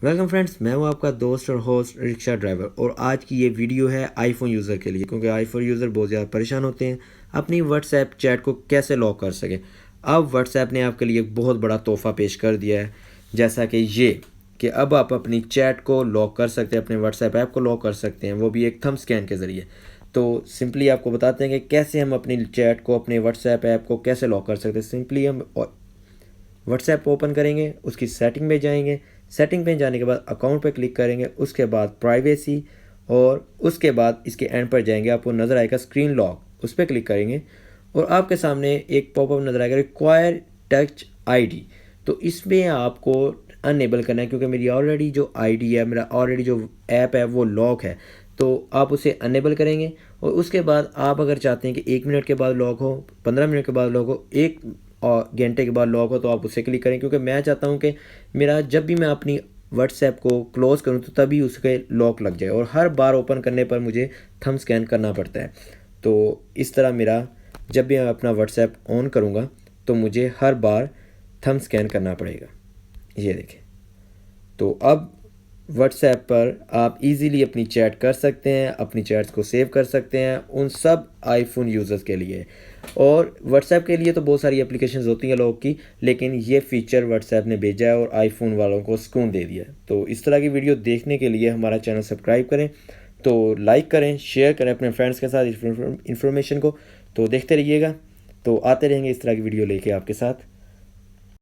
Welcome friends, मैं हूं आपका दोस्त और होस्ट रिक्शा ड्राइवर। और आज की ये वीडियो है आईफोन यूज़र के लिए, क्योंकि आईफोन यूज़र बहुत ज़्यादा परेशान होते हैं अपनी व्हाट्सएप चैट को कैसे लॉक कर सकें। अब व्हाट्सएप ने आपके लिए एक बहुत बड़ा तोहफ़ा पेश कर दिया है, जैसा कि ये कि अब आप अपनी चैट को लॉक कर सकते हैं, अपने व्हाट्सएप ऐप को लॉक कर सकते हैं, वो भी एक थंब स्कैन के ज़रिए। तो सिंपली आपको बताते हैं कि कैसे हम अपनी चैट को, अपने व्हाट्सएप ऐप को कैसे लॉक कर सकते हैं। सिंपली हम व्हाट्सएप ओपन करेंगे, उसकी सेटिंग में जाएंगे, सेटिंग पे जाने के बाद अकाउंट पे क्लिक करेंगे, उसके बाद प्राइवेसी, और उसके बाद इसके एंड पर जाएंगे, आपको नज़र आएगा स्क्रीन लॉक, उस पर क्लिक करेंगे और आपके सामने एक पॉपअप नज़र आएगा रिक्वायर टच आईडी। तो इसमें आपको अनएबल करना है, क्योंकि मेरी ऑलरेडी जो आईडी है, मेरा ऑलरेडी जो ऐप है वो लॉक है। तो आप उसे अनएबल करेंगे और उसके बाद आप अगर चाहते हैं कि 1 मिनट के बाद लॉक हो, 15 मिनट के बाद लॉक हो, 1 घंटे के बाद लॉक हो, तो आप उसे क्लिक करें, क्योंकि मैं चाहता हूं कि मेरा जब भी मैं अपनी व्हाट्सएप को क्लोज़ करूं तो तभी उसके लॉक लग जाए, और हर बार ओपन करने पर मुझे थंब स्कैन करना पड़ता है। तो इस तरह मेरा जब भी मैं अपना व्हाट्सएप ऑन करूंगा तो मुझे हर बार थंब स्कैन करना पड़ेगा। ये देखें। तो अब व्हाट्सएप पर आप इजीली अपनी चैट कर सकते हैं, अपनी चैट्स को सेव कर सकते हैं, उन सब आईफोन यूज़र्स के लिए। और व्हाट्सएप के लिए तो बहुत सारी एप्लीकेशंस होती हैं लोगों की, लेकिन ये फ़ीचर व्हाट्सएप ने भेजा है और आईफोन वालों को सुकून दे दिया है। तो इस तरह की वीडियो देखने के लिए हमारा चैनल सब्सक्राइब करें, तो लाइक करें, शेयर करें अपने फ्रेंड्स के साथ इन्फॉर्मेशन को। तो देखते रहिएगा, तो आते रहेंगे इस तरह की वीडियो लेके आपके साथ।